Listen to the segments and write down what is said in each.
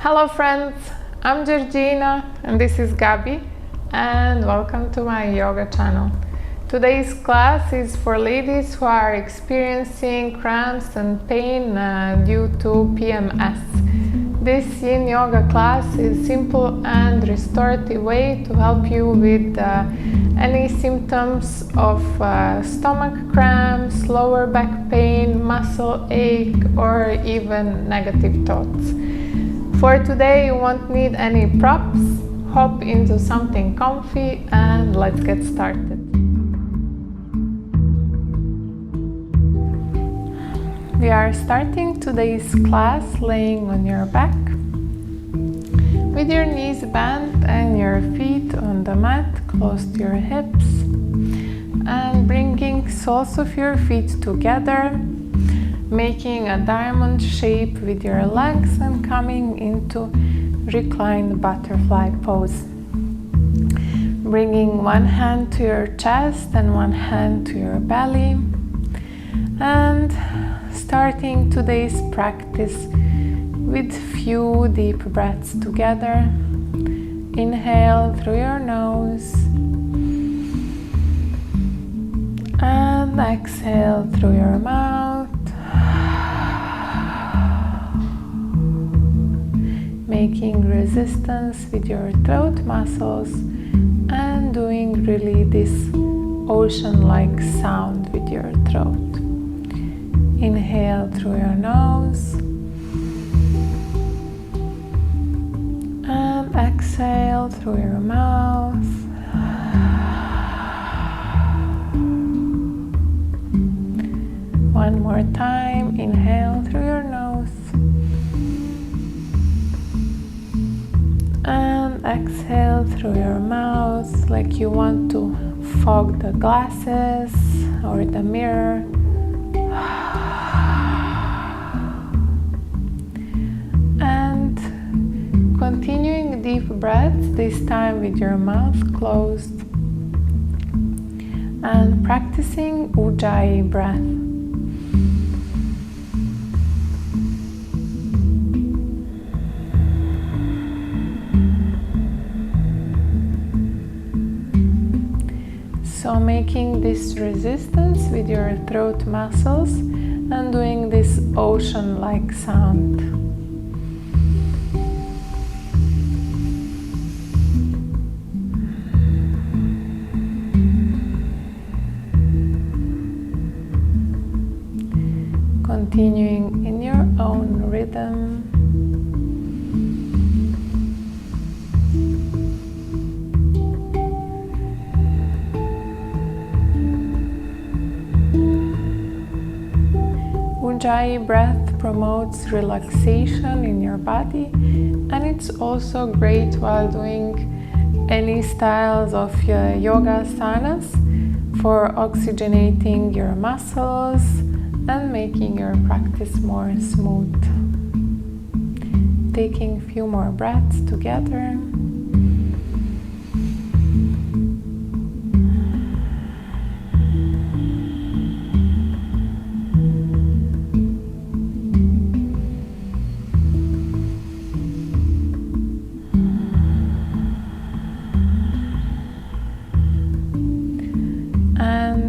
Hello friends, I'm Georgina and this is Gabi and welcome to my yoga channel. Today's class is for ladies who are experiencing cramps and pain due to PMS. This yin yoga class is a simple and restorative way to help you with any symptoms of stomach cramps, lower back pain, muscle ache, or even negative thoughts. For today you won't need any props. Hop into something comfy and let's get started. We are starting today's class laying on your back with your knees bent and your feet on the mat close to your hips, and bringing soles of your feet together, making a diamond shape with your legs and coming into reclined butterfly pose. Bringing one hand to your chest and one hand to your belly, and starting today's practice with few deep breaths together. Inhale through your nose and exhale through your mouth, making resistance with your throat muscles and doing really this ocean-like sound with your throat. Inhale through your nose and exhale through your mouth. One more time, inhale through your nose and exhale through your mouth like you want to fog the glasses or the mirror. And continuing deep breaths, this time with your mouth closed, and practicing Ujjayi breath. So making this resistance with your throat muscles and doing this ocean-like sound. Continuing in your own rhythm. Ujjayi breath promotes relaxation in your body, and it's also great while doing any styles of yoga asanas for oxygenating your muscles and making your practice more smooth. Taking a few more breaths together.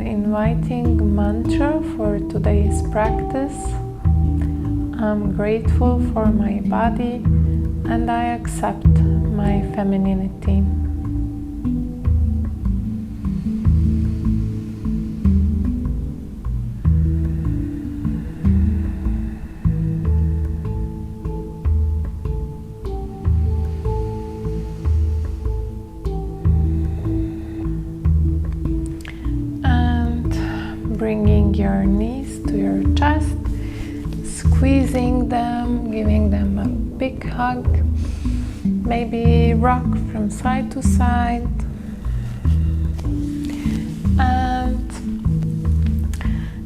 Inviting mantra for today's practice. I'm grateful for my body and I accept my femininity. Bringing your knees to your chest, squeezing them, giving them a big hug, maybe rock from side to side, and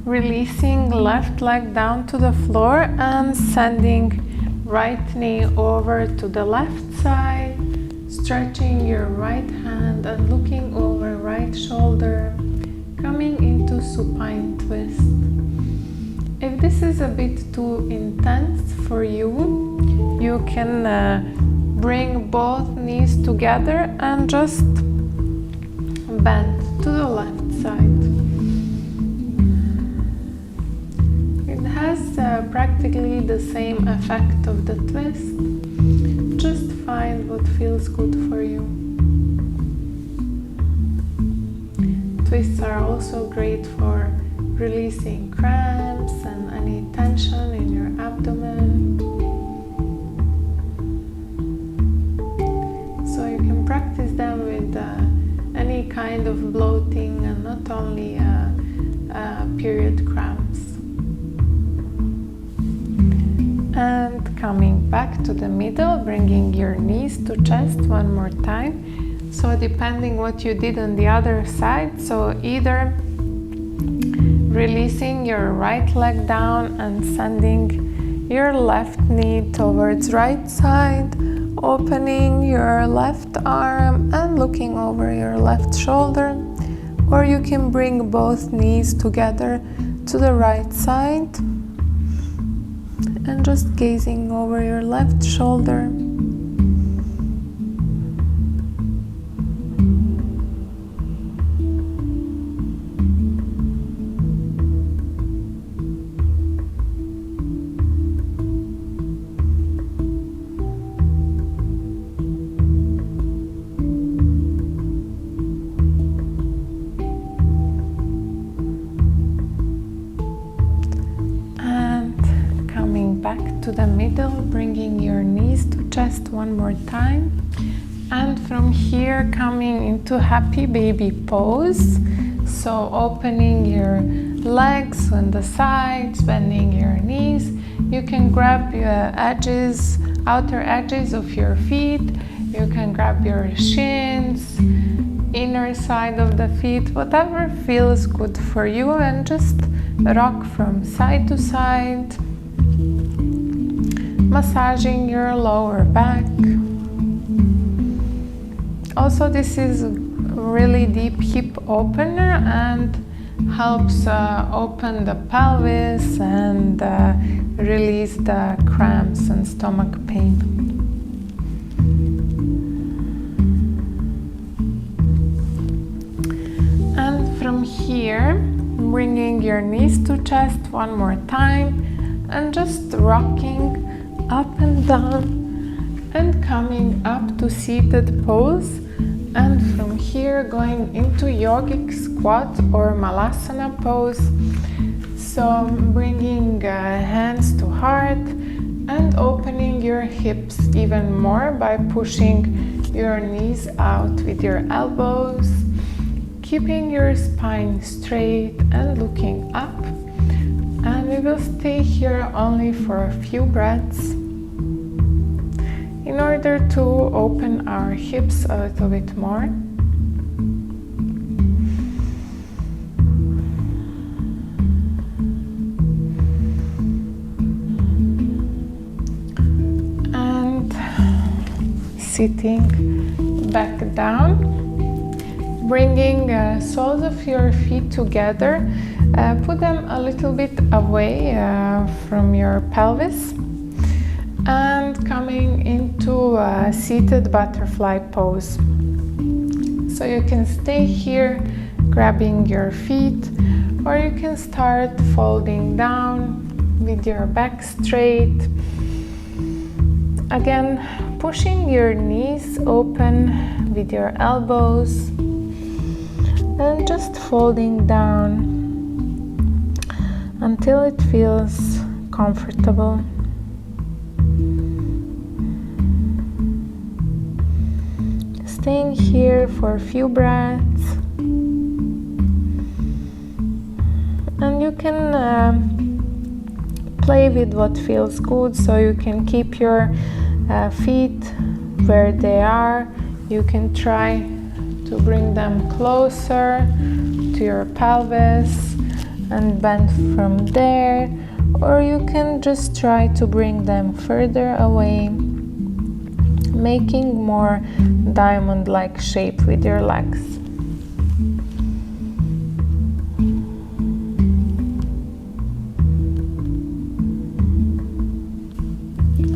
releasing left leg down to the floor and sending right knee over to the left side, stretching your right hand and looking over right shoulder, coming into supine twist. If this is a bit too intense for you, You can bring both knees together and just bend to the left side. It has practically the same effect of the twist. Just find what feels good for you. Twists are also great for releasing cramps and any tension in your abdomen. So you can practice them with any kind of bloating and not only period cramps. And coming back to the middle, bringing your knees to chest one more time. So depending what you did on the other side, so either releasing your right leg down and sending your left knee towards right side, opening your left arm and looking over your left shoulder, or you can bring both knees together to the right side and just gazing over your left shoulder. To the middle, bringing your knees to chest one more time, and from here coming into happy baby pose. So opening your legs on the sides, bending your knees. You can grab your edges, outer edges of your feet. You can grab your shins, inner side of the feet, whatever feels good for you, and just rock from side to side, massaging your lower back. Also, this is a really deep hip opener and helps open the pelvis and release the cramps and stomach pain. And from here, bringing your knees to chest one more time and just rocking up and down and coming up to seated pose, and from here going into yogic squat or malasana pose. So bringing hands to heart and opening your hips even more by pushing your knees out with your elbows, keeping your spine straight and looking up. And we will stay here only for a few breaths in order to open our hips a little bit more. And sitting back down, bringing soles of your feet together. Put them a little bit away from your pelvis, and coming into a seated butterfly pose. So you can stay here grabbing your feet, or you can start folding down with your back straight. Again, pushing your knees open with your elbows and just folding down until it feels comfortable. Staying here for a few breaths, and you can play with what feels good. So you can keep your feet where they are. You can try to bring them closer to your pelvis and bend from there, or you can just try to bring them further away, making more diamond-like shape with your legs.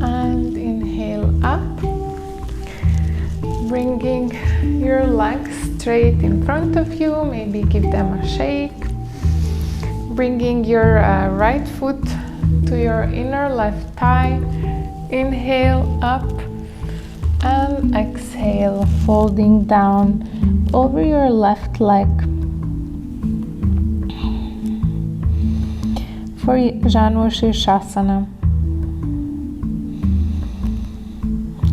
And your legs straight in front of you, maybe give them a shake. Bringing your right foot to your inner left thigh. Inhale up and exhale, folding down over your left leg. For Matsyendrasana.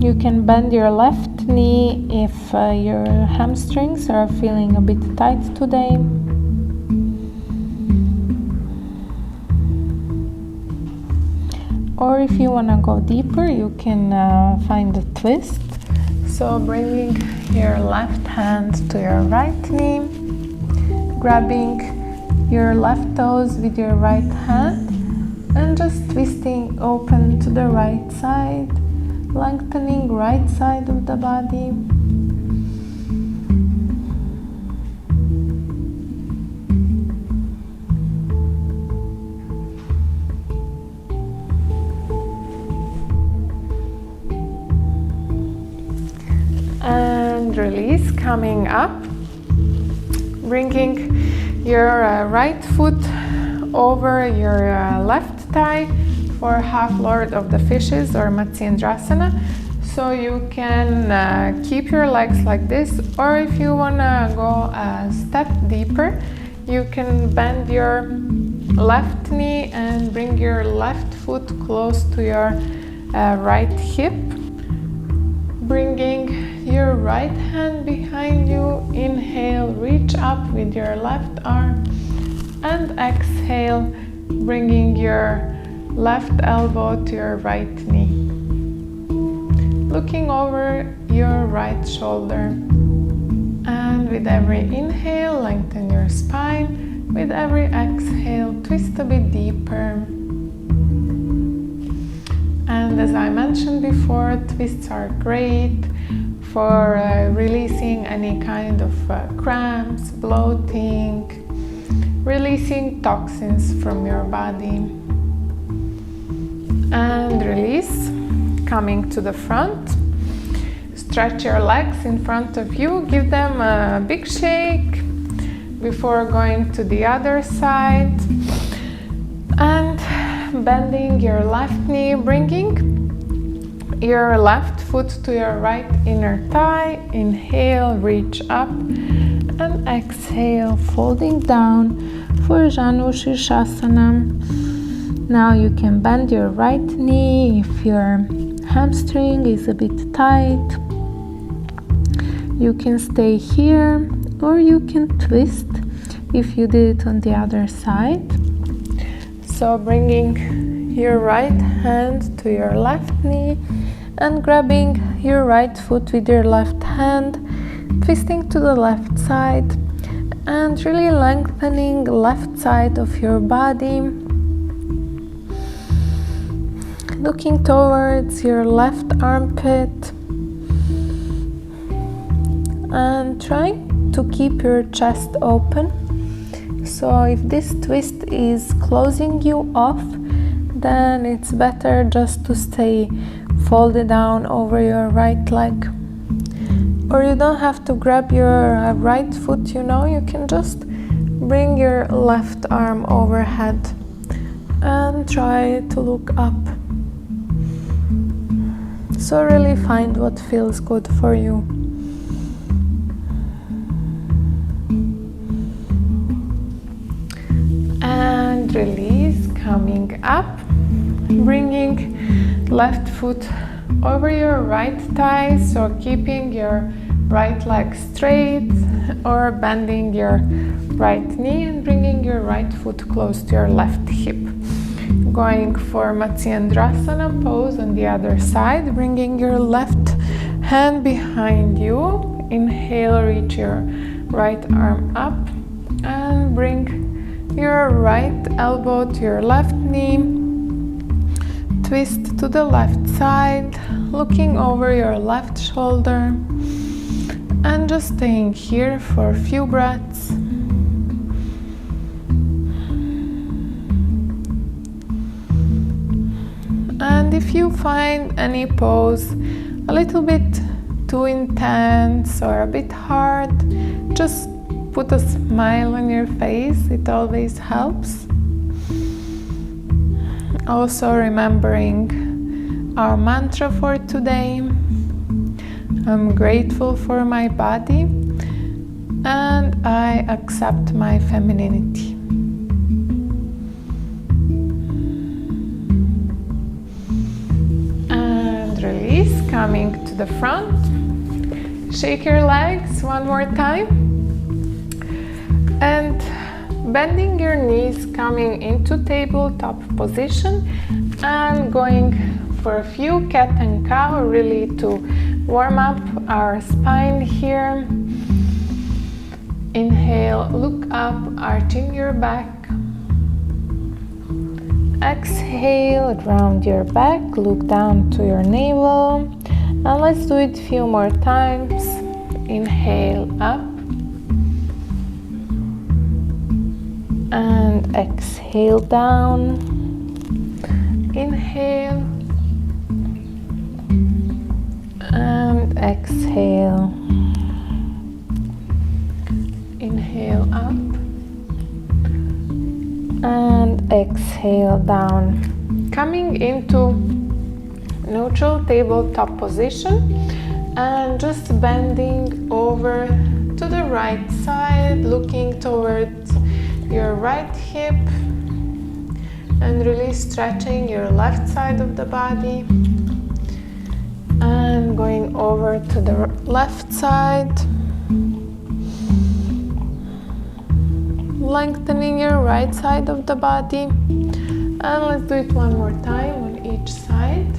You can bend your left knee if your hamstrings are feeling a bit tight today. Or if you want to go deeper, you can find a twist. So bringing your left hand to your right knee, grabbing your left toes with your right hand and just twisting open to the right side, lengthening right side of the body. And release, coming up, bringing your right foot over your left thigh for half Lord of the Fishes or Matsyendrasana. So you can keep your legs like this, or if you want to go a step deeper, you can bend your left knee and bring your left foot close to your right hip. Bringing your right hand behind you, inhale, reach up with your left arm, and exhale, bringing your left elbow to your right knee. Looking over your right shoulder. And with every inhale, lengthen your spine. With every exhale, twist a bit deeper. And as I mentioned before, twists are great for releasing any kind of cramps, bloating, releasing toxins from your body. And release, coming to the front. Stretch your legs in front of you, give them a big shake before going to the other side. And bending your left knee, bringing your left foot to your right inner thigh. Inhale, reach up, and exhale, folding down for Matsyendrasana. Now you can bend your right knee if your hamstring is a bit tight. You can stay here, or you can twist if you did it on the other side. So bringing your right hand to your left knee and grabbing your right foot with your left hand, twisting to the left side and really lengthening left side of your body. Looking towards your left armpit and trying to keep your chest open. So if this twist is closing you off, then it's better just to stay folded down over your right leg. Or you don't have to grab your right foot, you can just bring your left arm overhead and try to look up. So really find what feels good for you. And release, coming up, bringing left foot over your right thigh, so keeping your right leg straight, or bending your right knee and bringing your right foot close to your left hip. Going for Matsyendrasana pose on the other side, bringing your left hand behind you. Inhale, reach your right arm up and bring your right elbow to your left knee. Twist to the left side, looking over your left shoulder, and just staying here for a few breaths. And if you find any pose a little bit too intense or a bit hard, just put a smile on your face. It always helps. Also remembering our mantra for today. I'm grateful for my body and I accept my femininity. And release, coming to the front. Shake your legs one more time. And bending your knees, coming into tabletop position and going for a few cat and cow, really to warm up our spine here. Inhale, look up, arching your back. Exhale, round your back, look down to your navel. And let's do it a few more times. Inhale, up. And exhale down. Inhale and exhale. Inhale up and exhale down. Coming into neutral tabletop position and just bending over to the right side, looking towards your right hip and really stretching your left side of the body and going over to the left side, lengthening your right side of the body. And let's do it one more time on each side.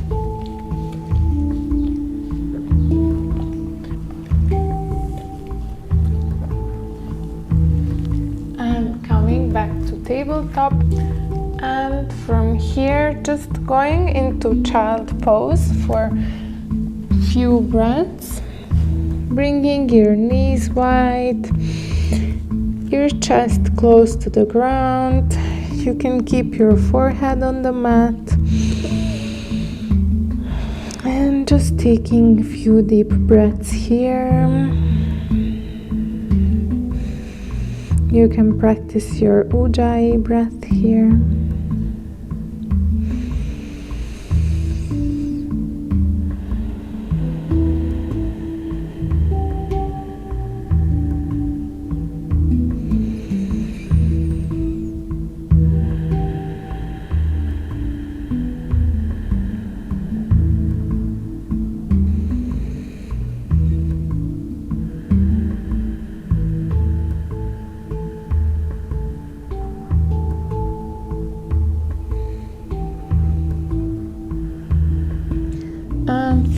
Back to tabletop, and from here just going into child pose for few breaths, bringing your knees wide, your chest close to the ground. You can keep your forehead on the mat and just taking a few deep breaths here. You can practice your Ujjayi breath here.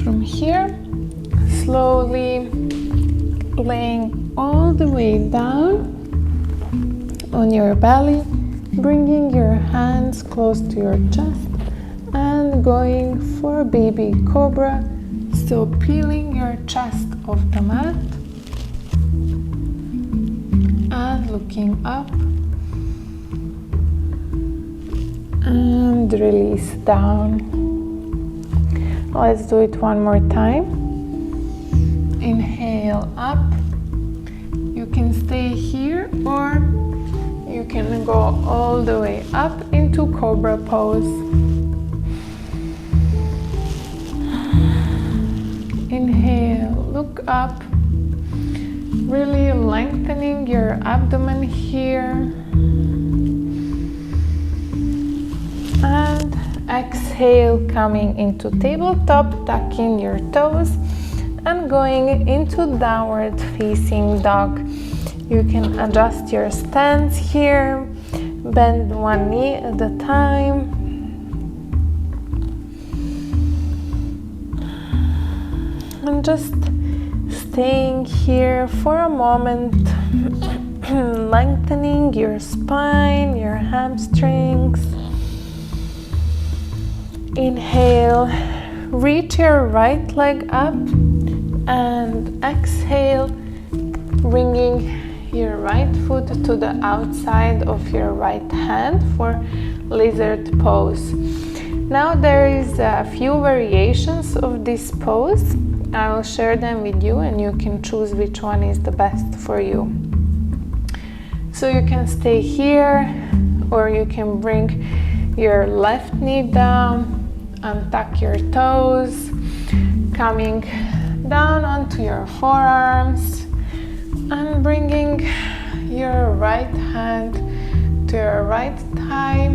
From here, slowly laying all the way down on your belly, bringing your hands close to your chest and going for baby cobra. So peeling your chest off the mat and looking up and release down. Let's do it one more time. Inhale up. You can stay here or you can go all the way up into Cobra pose. Inhale, look up, really lengthening your abdomen here. And exhale, coming into tabletop, tucking your toes and going into downward facing dog. You can adjust your stance here, bend one knee at a time. And just staying here for a moment, lengthening your spine, your hamstrings. Inhale, reach your right leg up and exhale, bringing your right foot to the outside of your right hand for lizard pose. Now there is a few variations of this pose. I will share them with you and you can choose which one is the best for you. So you can stay here, or you can bring your left knee down, untuck your toes, coming down onto your forearms and bringing your right hand to your right thigh,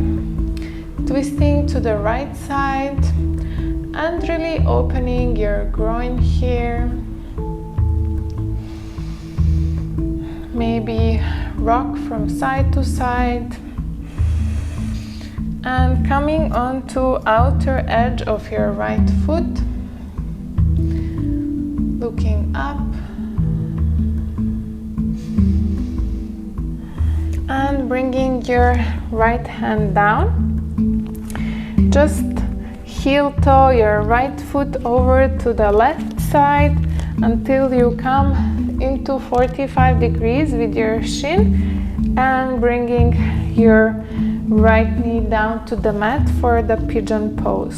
twisting to the right side and really opening your groin here. Maybe rock from side to side and coming onto outer edge of your right foot, looking up and bringing your right hand down. Just heel toe your right foot over to the left side until you come into 45 degrees with your shin and bringing your right knee down to the mat for the pigeon pose.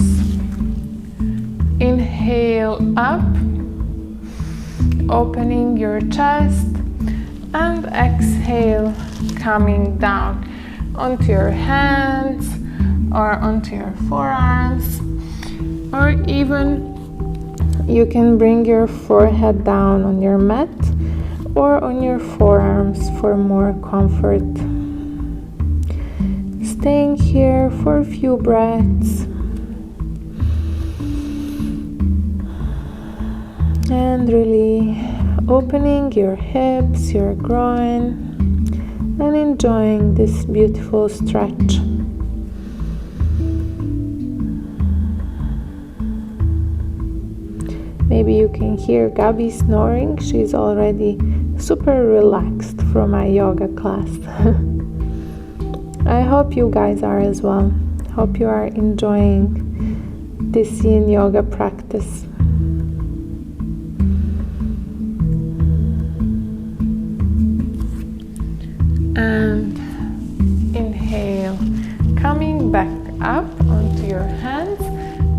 Inhale up, opening your chest, and exhale, coming down onto your hands or onto your forearms, or even you can bring your forehead down on your mat or on your forearms for more comfort. Staying here for a few breaths and really opening your hips, your groin, and enjoying this beautiful stretch. Maybe you can hear Gabi snoring. She's already super relaxed from my yoga class. I hope you guys are as well. Hope you are enjoying this yin yoga practice. And inhale, coming back up onto your hands,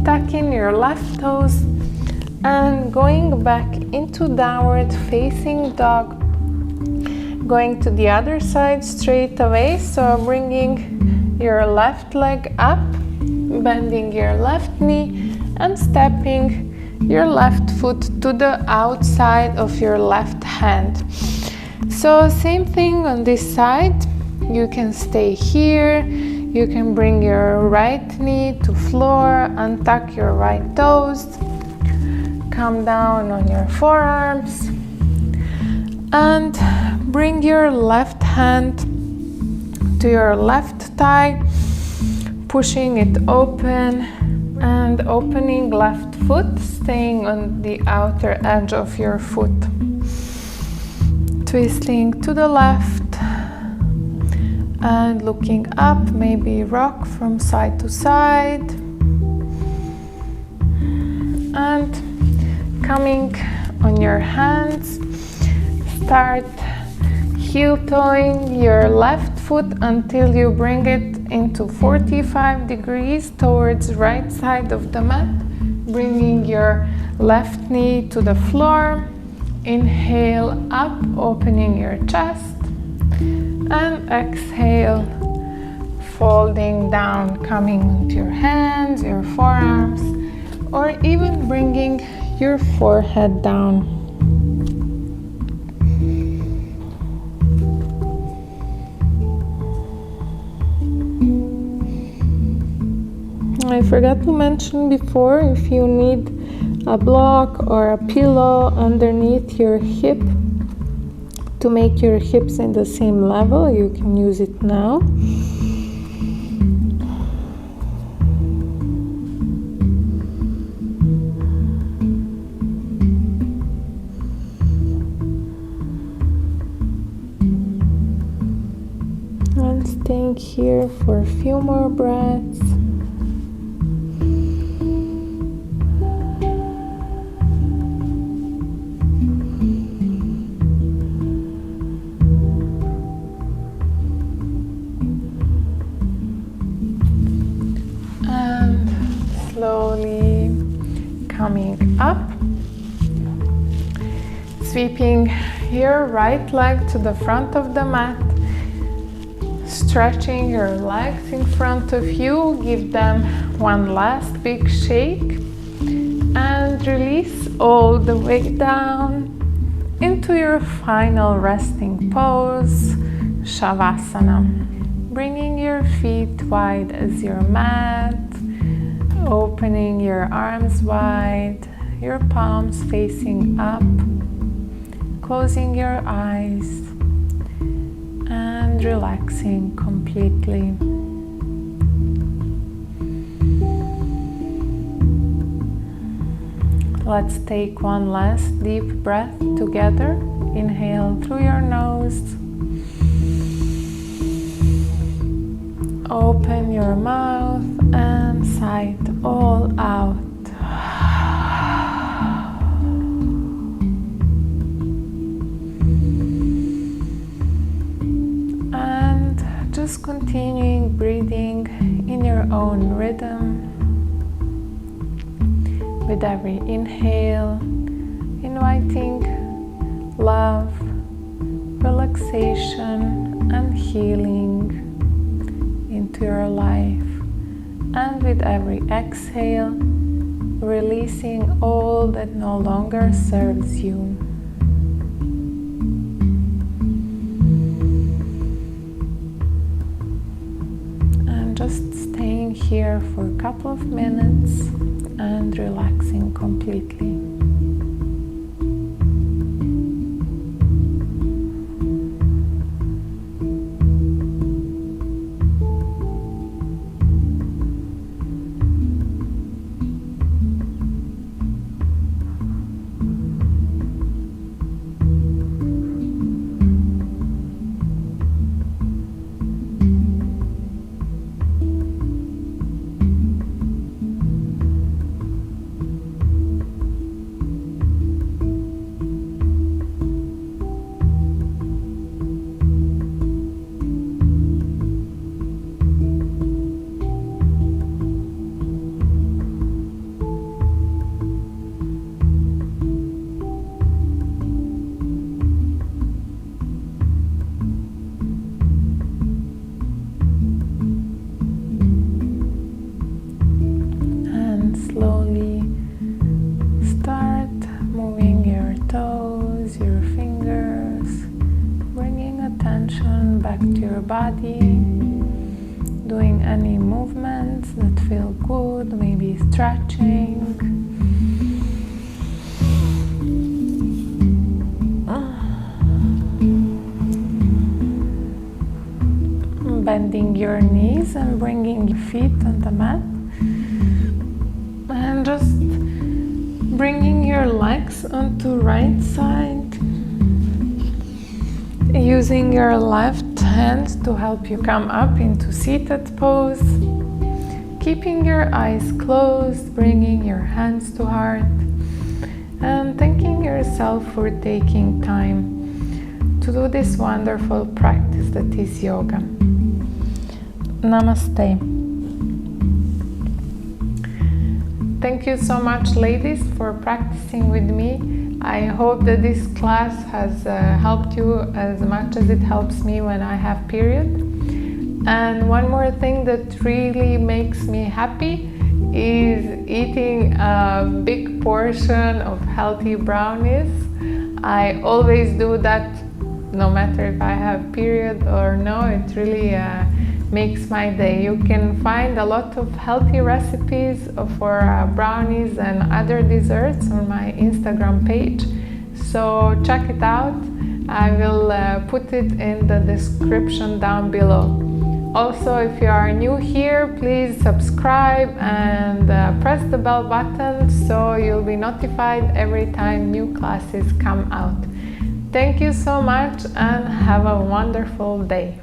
tucking your left toes and going back into downward facing dog, going to the other side straight away. So bringing your left leg up, bending your left knee and stepping your left foot to the outside of your left hand. So same thing on this side. You can stay here, you can bring your right knee to floor, untuck your right toes, come down on your forearms and bring your left hand to your left thigh, pushing it open and opening left foot, staying on the outer edge of your foot. Twisting to the left and looking up, maybe rock from side to side and coming on your hands, start heel toeing your left foot until you bring it into 45 degrees towards right side of the mat, bringing your left knee to the floor. Inhale up, opening your chest, and exhale, folding down, coming onto your hands, your forearms, or even bringing your forehead down. I forgot to mention before, if you need a block or a pillow underneath your hip to make your hips in the same level, you can use it now. And staying here for a few more breaths. And Sweeping your right leg to the front of the mat, stretching your legs in front of you, give them one last big shake and release all the way down into your final resting pose, Savasana. Bringing your feet wide as your mat, opening your arms wide, your palms facing up, closing your eyes and relaxing completely. Let's take one last deep breath together. Inhale through your nose. Open your mouth and sigh it all out. And just continuing breathing in your own rhythm. With every inhale, inviting love, relaxation, and healing into your life. And with every exhale, releasing all that no longer serves you. And just staying here for a couple of minutes and relaxing completely. Slowly start moving your toes, your fingers, bringing attention back to your body, doing any movements that feel good, maybe stretching. Bending your knees and bringing your feet on the mat. And just bringing your legs onto right side, using your left hand to help you come up into seated pose, keeping your eyes closed, bringing your hands to heart, and thanking yourself for taking time to do this wonderful practice that is yoga. Namaste. Thank you so much, ladies, for practicing with me. I hope that this class has helped you as much as it helps me when I have period. And one more thing that really makes me happy is eating a big portion of healthy brownies. I always do that no matter if I have period or no. It really makes my day. You can find a lot of healthy recipes for brownies and other desserts on my Instagram page, so check it out. I will put it in the description down below. Also, if you are new here, please subscribe and press the bell button so you'll be notified every time new classes come out. Thank you so much and have a wonderful day.